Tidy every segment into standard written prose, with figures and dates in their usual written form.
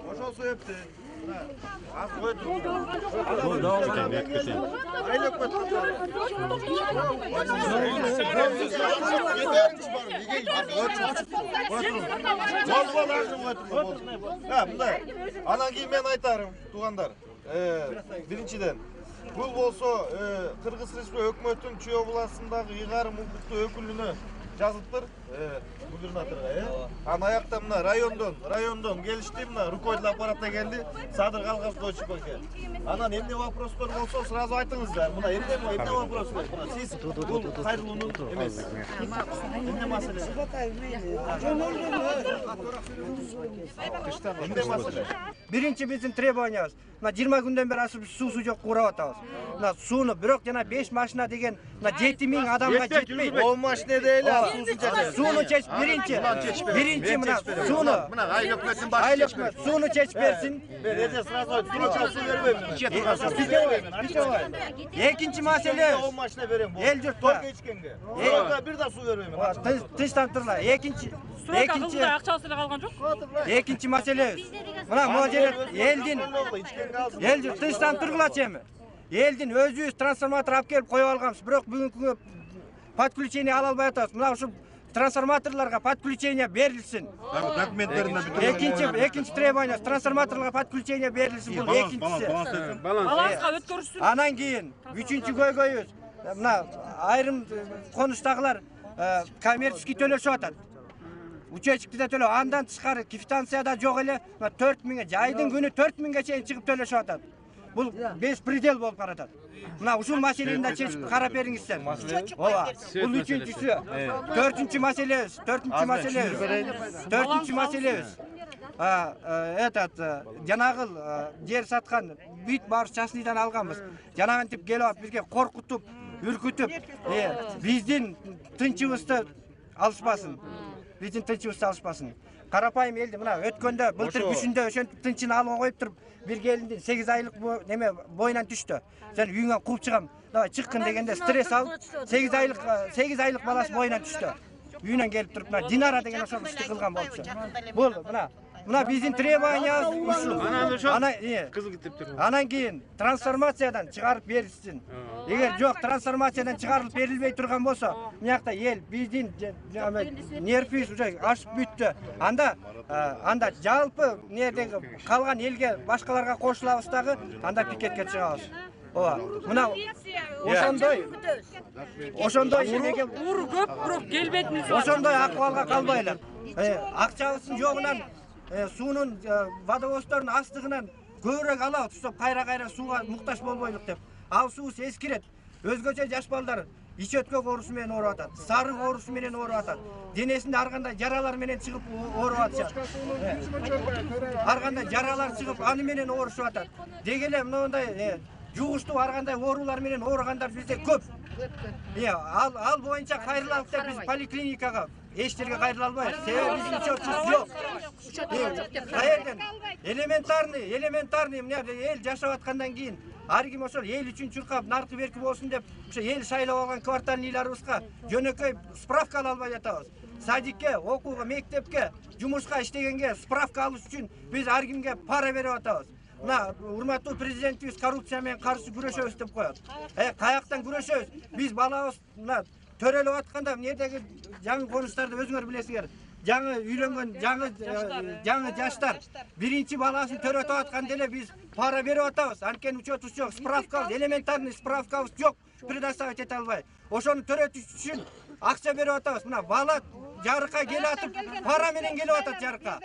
Ошол себепти аз койду. Мындай. Анан кийин мен айтарым, туугандар. Биринчиден, бул болсо Кыргыз Республика өкмөтүнүн Чүй областындагы ыйгарым укуктуу өкүлүнө жазылыптыр, губернаторго, Анан аякта мына райондон келишти, мына руководитель аппарата келди, Садыр Калгасович баке. Анан эмне вопростор болсо сразу айтыңыздар. Мына эмне вопрос? Мына сиз бул кайрылуунун эмес. Эмне маселе? Эмне маселе? Биринчи биздин требованиябыз. Мына 20 күндөн бери асып суусу жок курап атабыз. Мына сууну бирок жана 5 машина деген мына 7000 адамга жетпейт. 10 машина дейли, сууну чеч биринчи мына сууну. Мына айыл өкмөтүнүн башы чечпейт. Сууну чечип берсин. Мен эже сразу суу бербейм. Экинчи маселе 10 машина берем. эл журтка Только ичкенге. Срока бир да суу бербейм. Тынчтан турла. Экинчи акчасы эле калган жок. Экинчи маселе мына могу жерде эл журт тынчтан тургулачы эми. Элдин өзүбүз трансформатор алып келип коюп алганбыз, бирок бүгүнкү күнү подключение ала албай атабыз. Мына ушул трансформаторлорго подключение берилсин. Экинчи требование трансформаторлорго подключение берилсин. Бул экинчиси. Баланска өткөрүшсүн. Анан кийин үчүнчү көйгөйүбүз мына айрым конуштагылар коммерческий төлөшүп атат. Учетчикте төлөп, андан тышкары квитанцияда жок эле 4000 жайдын күнү 4000 чейин чыгып төлөшүп атат. Бул беспредел болуп баратат. Мына ушул маселени да чечип карап бериңиздер. Ооба. Бул үчүнчүсү. Төртүнчү маселебиз. Жанагыл жер саткан бүт баарыбыз частныйдан алганбыз. Жанагынтип келип атып бизге коркутуп, үркүтүп, биздин тынчыбызды алышпасын. Карапайым элди мына өткөндө былтыр күшүндө ошентип тынчын алып коюп туруп, бир келиндин 8 айлык неме боюнан түштү. Сен үйүңөн кууп чыгам. Давай чыккын дегенде стресс алып 8 айлык баласы боюнан түштү. Үйүнөн келип туруп, мына Динара деген ошол ишти кылган болчу. Бул мына биздин требованиябыз ушул. Анан кийин трансформациядан чыгарып берилсин. Эгер жок трансформациядан чыгарылып берилбей турган болсо, мынакта эл биздин нервибиз уже ашып бүттү. Анда жалпы нердеги калган элге башкаларга кошулабыз дагы, анда пикетке чыгабыз. Ооба. Мына ошондой эмеге Ур көп, бирок келбейтиниз бар. ошондой акыбалга калбайлар. Акчабыздын жогунан суунун водовоздордун астыгынан көбүрөөк алабыз, туштап кайра сууга муктаж болбойлук деп. Ал суусу эскирет. Өзгөчө жаш балдар ич өткөк оорусу менен ооруп атат, сарык оорусу менен ооруп атат. Денесинде ар кандай жаралар менен чыгып ооруп атышат. Ар кандай жаралар чыгып аны менен оорушуп атат. Деги эле мындай жугуштуу ар кандай оорулар менен ооругандар бизде көп. Ал боюнча кайрылалык деп биз поликлиникага эч жерге кайрыла албайбыз. Себеби биздин учетубуз жок. Каерден элементарный мына эл жашап аткандан кийин ар ким ошол эл үчүн чуркап, наркы берки болсун деп ошо эл шайлап алган квартальныйларыбызга жөнөкөй справка ала албай жатабыз. Садикке, окууга, мектепке, жумушка иштегенге справка алыш үчүн биз ар кимге пара берип атабыз. Мына урматтуу президентибиз коррупция менен каршы күрөшөбүз деп коет. Каяктан күрөшөбүз? Биз балабыз мына төрөлүп атканда эмнедеги жаңы конуштарды өзүңөр билесиңер. Жаңы үйлөнгөн жаңы жаштар биринчи баласын төрөтүп атканда эле биз пара берип атабыз. Анткени учетубуз жок, справкабыз, элементарный справкабыз жок, предоставить эте албай. Ошону төрөтүш үчүн акча берип атабыз. Мына бала жарыкка келип атып, пара менен келип атат жарыкка.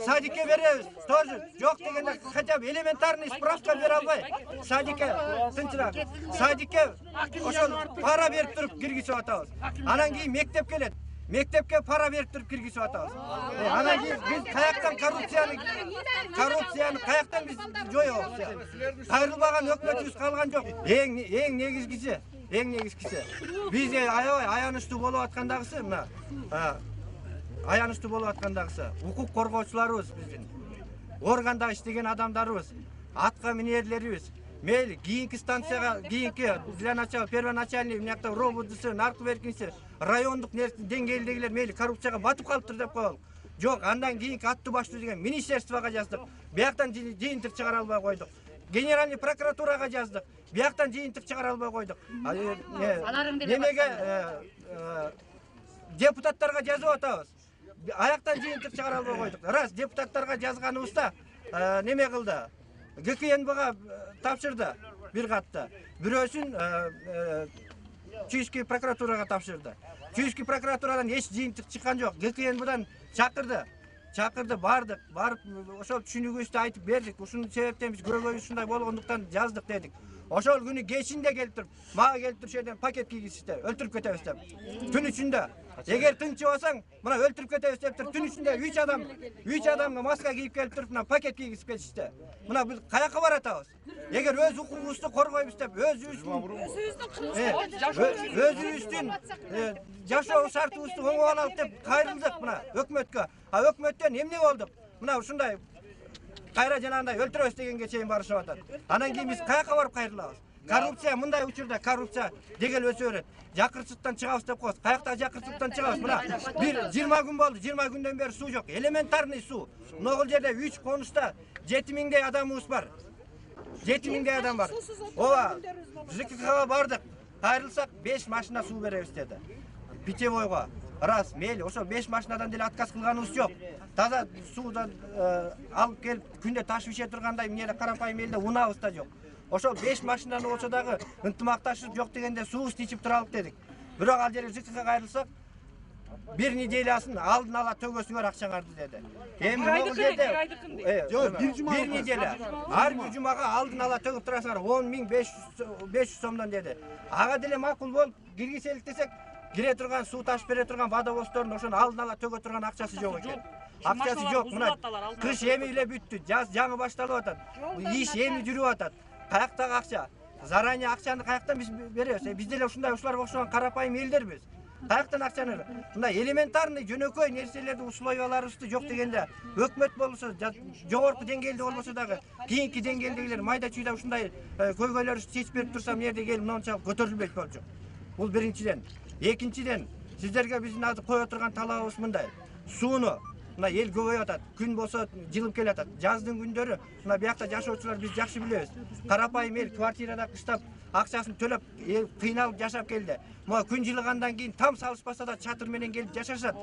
Садикке беребиз. Тоже жок дегенде хотя бы элементарный справка бере албай. Садикке тынчыраак. Садикке ошол пара берип туруп киргизип атабыз. Анан кийин мектеп келет. мектепке пара берип туруп киргизип атабыз. Анан кийин биз каяктан коррупцияны каяктан биз жоёбуз? Кайрылбаган өкмөтүбүз калган жок. Эң негизгиси биз аябай аянычтуу болуп аткандагысы мына укук коргоочуларыбыз биздин органда иштеген адамдарыбыз, атка минерлерибиз мейли кийинки станцияга первоначальный мынакта робудысы, наркоберкинси райондук деңгээлдегилер мейли коррупцияга батып калыптыр деп коелук. Жок, андан кийинки аттуу баштуу деген министерствого жаздык. Бияктан жыйынтык чыгара албай койдук. Генеральный прокуратурага жаздык. Бияктан жыйынтык чыгара албай койдук. Немеге депутаттарга жазып атабыз. Аяктан жыйынтык чыгара албай койдук. Раз депутаттарга жазганыбызда неме кылды? ГКНБга тапшырды бир катты. Бирөөсүн Чүйүскү прокуратурага тапшырды. Чүйүскү прокуратурадан эч жыйынтык чыккан жок. ГКНБдан чакырды, бардык. Барып ошол түшүнүгүбүздү айтып бердик. Ушунун себептен биз көйгөйүбүз ушундай болгондуктан жаздык дедик. Ошол күнү кечинде келип туруп, мага келип туруп жерден пакет кийгизишти, өлтүрүп кетебиз деп. Түн ичинде. Эгер тынчыбасаң, мына өлтүрүп кетебиз деп туруп, түн ичинде 3 адамга маска кийип келип туруп, мына пакет кийгизип кетишти. Мына биз каяка баратабыз? Эгер өз укугубузду коргойбуз деп, өзүбүздүн жашоо шартыбызды оңоп алалык деп кайрылдык мына өкмөткө. Өкмөттөн эмне болдук? Мына ушундай кайра жанагындай өлтүрөбүз дегенге чейин барышып атат. Анан кийин биз каяка барып кайрылабыз? Коррупция мындай учурда коррупция дегел өсө берет. Жакырсыздыктан чыгабыз деп коебуз. Каякта жакырсыздыктан чыгабыз? Мына бир 20 күн болду. 20 күндөн бери суу жок. Элементарный суу. Могул жерде 3 конушта 7000дей адамыбыз бар. 7000дей адам бар. Ооба. ЖКХга бардык. Кайрылсак 5 машина суу беребиз деди. Питьевойго. Раз, мейли, ошо 5 машинадан деле отказ кылганыбыз жок. Таза суудан алып келип күндө ташып иче тургандай эмне карапайым элде унабыз да жок. Ошол 5 машинаны болсо дагы ынтымакташып жок дегенде суубузду ичип туралык дедик. Бирок ал жерге ЖКХга кайрылсак, бир неделясын алдын ала төгөсүңөр акчаңарды деди. Эми могул жерде бир неделя ар бир жумага алдын ала төгүп турасыңар 10.500 сомдон деди. Ага деле макул болуп киргизелик десек, кире турган суу ташып бере турган водовоздордун ошону алдын ала төгө турган акчасы жок экен. Акчасы жок. Мына кыш эми эле бүттү, жаз жаңы башталып атат. Иш эми жүрүп атат. Каяктагы акча? Заранее акчаны каяктан биз беребиз? Биз деле ушундай ушуларга окшогон карапайым элдербиз. Каяктан акчаны? Мындай элементарный жөнөкөй нерселерди условияларыбызды жок дегенде, өкмөт болсо, жогорку деңгээлде болбосо дагы кийинки деңгээлдегилер майда чүйдө ушундай көйгөйлөрдү чечип берип турса, эмнеде келип мончалык көтөрүлбөйт болчу. Бул биринчиден. Экинчиден, сиздерге биздин азыр кое турган талабыбыз мындай. Сууну мына эл көбөйүп атат, күн болсо жылып келатат. Жаздын күндөрү мына биякта жашоочулар биз жакшы билебиз. Карапайым эл квартирада кыштап акчасын төлөп кыйналып жашап келди. Мына күн жылыгандан кийин там салышпаса да чатыр менен келип жашашат.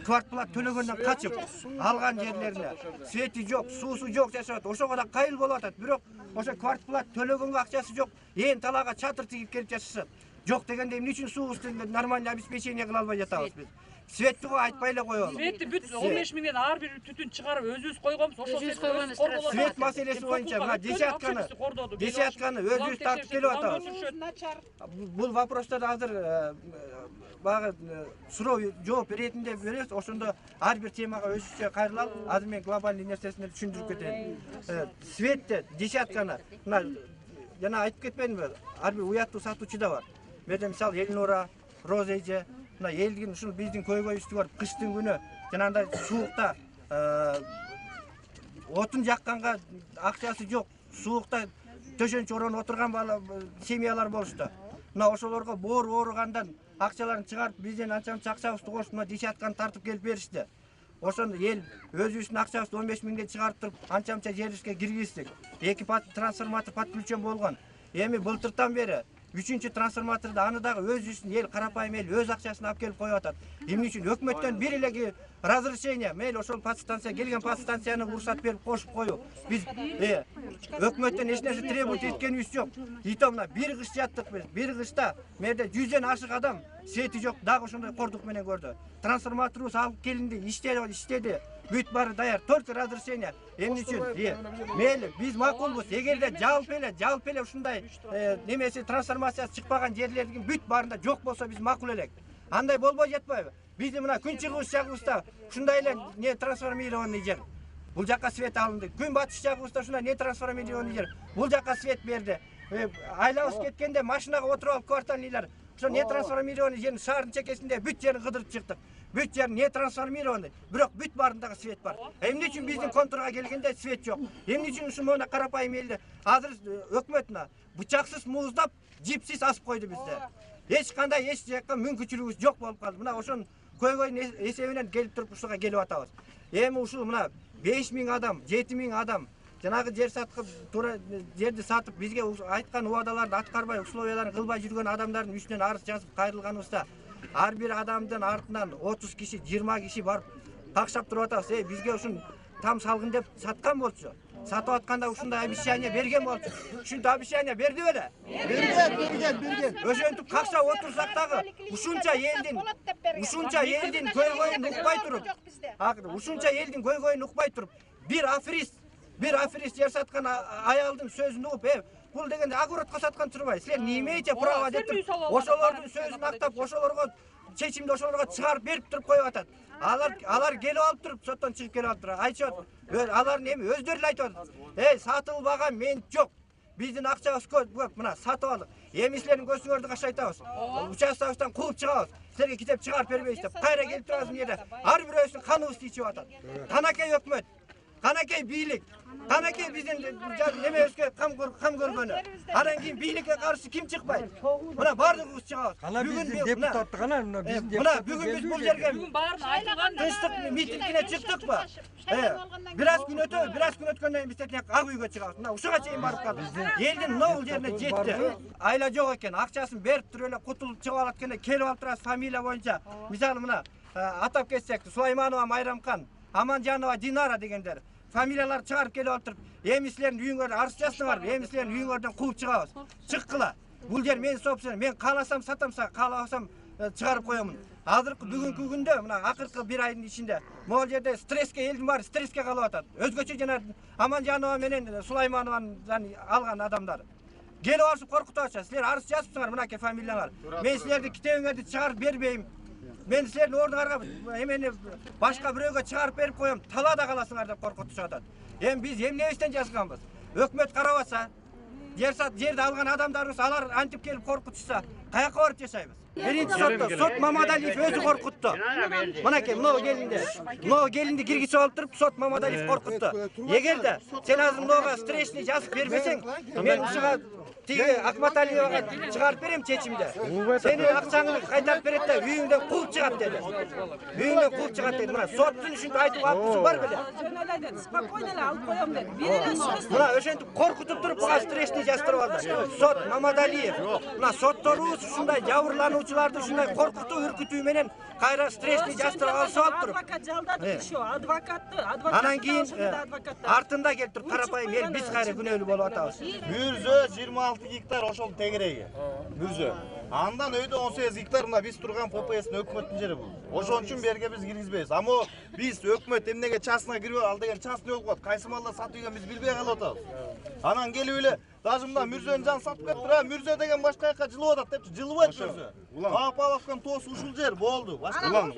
Квартплат төлөгөндөн качып алган жерлерине свети жок, суусу жок жашап. Ошого да кайыл болуп атат. Бирок ошо квартплат төлөгөнгө акчасы жок. Ээн талаага чатыр тигип келип жашашат. Жок дегенде эмне үчүн суубузду нормальный обеспечение кыла албай жатабыз биз? Светти го айтпай эле коелу. Светти бүт 15 миңден ар бир түтүн чыгарып өзүбүз койгонбуз. Ошол свет маселеси боюнча мына десятканы өзүбүз тартып келип атабыз. Бул вопростарды азыр багы суроо жооп иретинде беребиз. Ошондо ар бир темага өзүчө кайрылалып, азыр мен глобальный нерсесин түшүндүрүп кетейин. Светти десятканы мына жана айтып кетпедимби? Ар бир уяттуу сатуучу да бар. Мен мисалы Элнура, Роза эже мына элдин ушул биздин көйгөйүбүздү көрүп кыштын күнү жанагындай суукта отун жакканга акчасы жок, суукта төшөнчү ороонуп отурган семьялар болушту. Мына ошолорго боор ооругандан акчаларын чыгарып бизден анча-мынча акчабызды кошуп мына десятканы тартып келип беришти. Ошондо эл өзүбүздүн акчабызды 15 миңге чыгарып туруп анча-мынча жерлишке киргиздик. 2 трансформатор подключен болгон. Эми былтыртан бери 3-чү трансформаторду аны дагы өзүбүздүн эл карапайым эл өз акчасын алып келип коюп атат. Эмне үчүн өкмөттөн бир эле разрешение, мейли ошол подстанция келген подстанцияны уруксат берип кошуп коюу. Биз өкмөттөн эч нерсе требовать эткенибиз жок. И то мына бир кыш жаттык биз. Бир кышта мерде 100ден ашык адам свети жок, дагы ошондой кордук менен көрдү. Трансформаторубуз алып келинди, иштеди. Бүт бары даяр, только разрешение. Эмне үчүн? Мейли, биз макулбуз. Эгерде жалпы эле ушундай немеси трансформациясы чыкпаган жерлердин бүт барында жок болсо биз макул элек. Андай болбой жатпайбы? Биздин мына күн чыгыш жагыбызда ушундай эле не трансформированный жер. Бул жакка свет алынды. Күн батыш жагыбызда ушундай не трансформированный жер. Бул жакка свет берди. Айлабыз кеткенде машинага отуруп алып кварталыйлар. Ошо не трансформированный жердин шаардын чекесинде бүт жерин кыдырып чыктык. Бүт жер не трансформированный. Бирок бүт баарындагы свет бар. Эмне үчүн биздин контурга келгенде свет жок? Эмне үчүн ушул мына карапайым элди азыр өкмөт мына бычаксыз мууздап, жипсиз асып койду бизде. Эч кандай эч жакка мүмкүнчүлүгүбүз жок болуп калды. Мына ошонун көйгөйүн эсебинен келип туруп ушуга келип атабыз. Эми ушул мына 5000 адам, 7000 адам жанагы жер саткып туура жерди сатып бизге айткан убадаларды аткарбай, условияларын кылбай жүргөн адамдардын үстүнөн арыз жазып кайрылганыбызда ар бир адамдын артынан 30 киши, 20 киши барып какшап туруп атабыз. Бизге ушун там салгын деп саткан болчу. Сатып атканда ушундай обещание берген болчу. Ушундай обещание берди беле? Берген. Ошентип какша отурсак дагы ушунча элдин көйгөйүн укпай туруп, ушунча элдин көйгөйүн укпай туруп, бир аферист жер саткан аялдын сөзүн угуп, бул дегенде огородко саткан турбай. Силер не имеете права деп туруп, ошолордун сөзүн актап, ошолорго чечимди ошолорго чыгарып берип туруп коюп атат. Алар келип алып туруп, соттон чыгып келип алып туруп, айтышат. Алардын эми өздөрү айтып атат. Сатылбаган мен жок. Биздин акчабыз көп, мына сатып алдык. Эми силердин көзүңөрдү кашайтабыз. Участогубуздан кууп чыгабыз. Силерге китеп чыгарып бербейбиз деп. Кайра келип турабыз мына жерде. Ар бирөөбүздүн каныбызды ичип атат. Канакей өкмөт, канакей бийлик, канакей биздин немебизге кам көргөнү. Анан кийин бийликке каршы ким чыкпайт? Мына бардыгыбыз чыгабыз. Бүгүн депутаттык анан бүгүн биз бул жерге баарын айтылган тынчтык митингине чыктыкпы? Бираз күн өткөндөн биз тетине ак үйгө чыгабыз. Мына ушуга чейин барып калдык. Элдин ногул жерине жетти. Айла жок экен, акчасын берип туруп эле кутулуп чыгып алат экен, келип алып турабыз фамилия боюнча. Мисалы мына атап кетсек, Сулайманова Майрамкан, Аманжанова Динара дегендер фамилиялар чыгарып келип алып туруп, эми силердин үйүңөрдө арыз жазсаңар, эми силердин үйүңөрдөн кууп чыгабыз. Чыккыла. Бул жер менин собственный, мен кааласам сатам, каалабасам чыгарып коёмун. Азыркы бүгүнкү күндө мына акыркы бир айдын ичинде могул жерде стресске элдин баары стресске калып атат. Өзгөчө жана Аманжанова менен Сулайманованы алган адамдар келип алышып коркутуп атышат. Силер арыз жазыпсыңар, мынакей фамилияңар. Мен силердин китебиңерди чыгарып бербейм. Мен силердин ордуңарга эмени башка бирөөгө чыгарып берип коем, талаада каласыңар деп коркутушуп атат. Эми биз эмнебизден жазганбыз? Өкмөт карабаса, жерди алган адамдарыбыз алар антип келип коркутушса, каяка барып жашайбыз? Биринчи сот Мамадалиев өзү коркутту. Мынакей мынау келинди киргизип алып туруп, сот Мамадалиев коркутту. Эгерде сен азыр мынауга встречный жазып бербесең, мен ушуга тиги Акматалиевага чыгарып берем чечимди. Сенин акчаңды кайтарып берет да үйүңдөн кууп чыгат деди. Үйүңдөн кууп чыгат деди. Мына соттун ушинтип айтып алыпсың бар беле? Спокойно эле алып коем деди. Бир эле Мына ошентип коркутуп туруп, буга встречный жаздырып алды. Сот Мамадалиев. Мына сотторубуз ушундай жабырлануучуларды ушундай коркутуу, үркүтүү менен кайра встречный жаздырып алып туруп. Адвокат жалдадык еще, адвокат. Анан кийин артында келип туруп карапайым эл биз кайра күнөөлүү болуп атабыз. Мүрзө 26 гектар ошол тегереги. Мүрзө. Андан өйдө 18 гектар мына биз турган ППСтин өкмөттүн жери бул. Ошон үчүн берге биз киргизбейбиз. Ама биз өкмөт эмнеге частныйга кирип ал деген частный болуп калат. Кайсы малда сатып ийген биз билбей калып атабыз. Анан келип эле даже мына Мүрзөнүн жан сатып кетип, Мүрзө деген башка жака жылып атат депчи. Жылбайт Мүрзө. Павловканын тоосу ушул жер болду. Улан.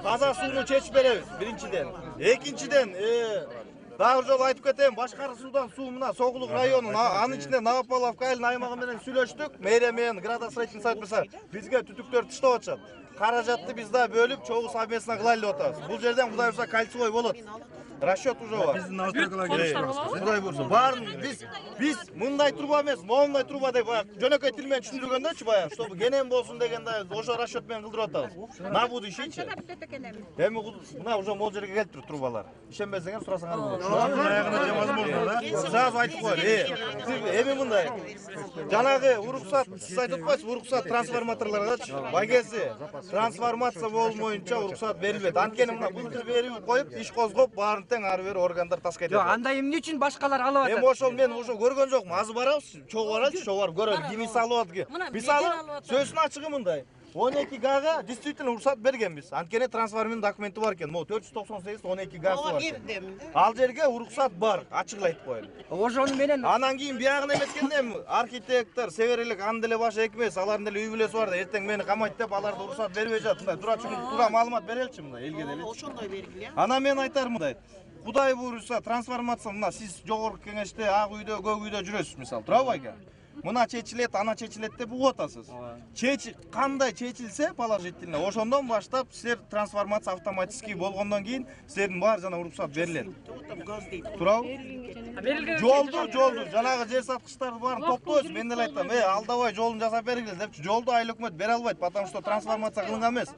Таза сууну чечип беребиз биринчиден. Экинчиден дагы жолу айтып кетем, башкары суудан суу мына Согулук районунун анын ичинде Новополовка айылынын аймагы менен сүйлөштүк. Мэрия менен градостроительный совет болсо бизге түтүктөр таштап атышат. Каражатты биз да бөлүп, чогуу совместно кылайлы деп атабыз. Бул жерден кудай буюрса кольцевой болот. Расчет уже бар. Биздин кудай буюрса баарын биз мындай труба эмес, моундай труба деп жөнөкөй тил менен түшүндүргөндөрчү баягы, чтобы кенен болсун дегенде ошо расчет менен кылдырып атабыз. На будущийчи. Эми мына уже могул жерге келип туруп трубалар. Ишенбесеңер сурасаңар болот. Аягына же возможно, да? Сразу айтып коелу. Эми мындай. Жанагы уруксат, сиз айтып атпайсызбы, уруксат трансформаторлоргочу. Багези трансформация болмоюнча уруксат берилбейт. Анткени мына былтыр берип коюп, иш козгоп, баарын тең ары бери органдар таскайт. Жок, анда эмне үчүн башкалар алып атат? Эми ошол мен уже көргөн жокмун. Азыр барабыз, чогуу баралычы, чогуу барып көрөлү. Ким мисалы болот ки? Мисалы сөзүнүн ачыгы мындай. 12 гага действительно уруксат бергенбиз. Анткени трансформердин документи бар экен. Могу 498 12 гасы бар. Ал жерге уруксат бар, ачык айтып коеюн. Ошону менен Анан кийин биягына эметкенде архитектор, себерелик аны деле башы эки эмес, алардын деле үй бүлөсү бар да, эртең мени камайт деп аларды уруксат бербей жатат. Мындай туура маалымат береличи мындай элге деле. Ошондой бергиле. Анан мен айтарым мындай. Кудай буйруса трансформация мына сиз жогорку кеңеште ак үйдө, көк үйдө жүрөсүз мисалы, туурабы айка? Мына чечилет, ана чечилет деп угуп атасыз. Кандай чечилсе положительно, ошондон баштап силер трансформация автоматический болгондон кийин силердин баары жана уруксат берилет. Туурабы? Жолду, жанагы жер саткычтарды баарын топтойсуз. Мен деле айтам, алдабай жолун жасап бергиле депчи. Жолду айыл өкмөт бере албайт, потому что трансформация кылынган эмес.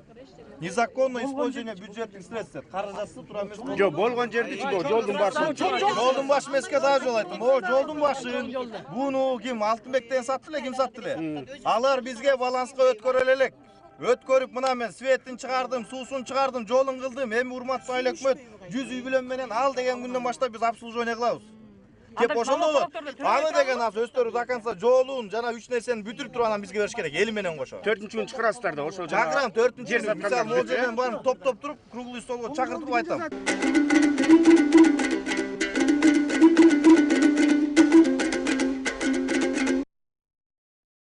Незаконное использование бюджетных средств. Каражатсыз тура эмес. Жок, болгон жерди жолдун башын. Жолдун башы эмеске дагы жол айттым. Жолдун башын. Буну ким Алтынбектен сатты эле, ким сатты эле? Алар бизге баланска өткөрө элек. Өткөрүп мына мен светтин чыгардым, суусун чыгардым, жолун кылдым. Эми урматтуу айыл өкмөт 100 үй бүлө менен ал деген күндөн баштап биз обслуживание кылабыз. Кеп ошондо болот. Аны деген азыр өздөрү до конца жолун жана үч нерсени бүтүрүп туруп анан бизге бериш керек, эли менен кошо. 4-күн чыгарасыздар да, ошол Чакырам 4-күн. Мисалы, могул жерден баарын топтоп туруп, круглый столго чакыртып айтам.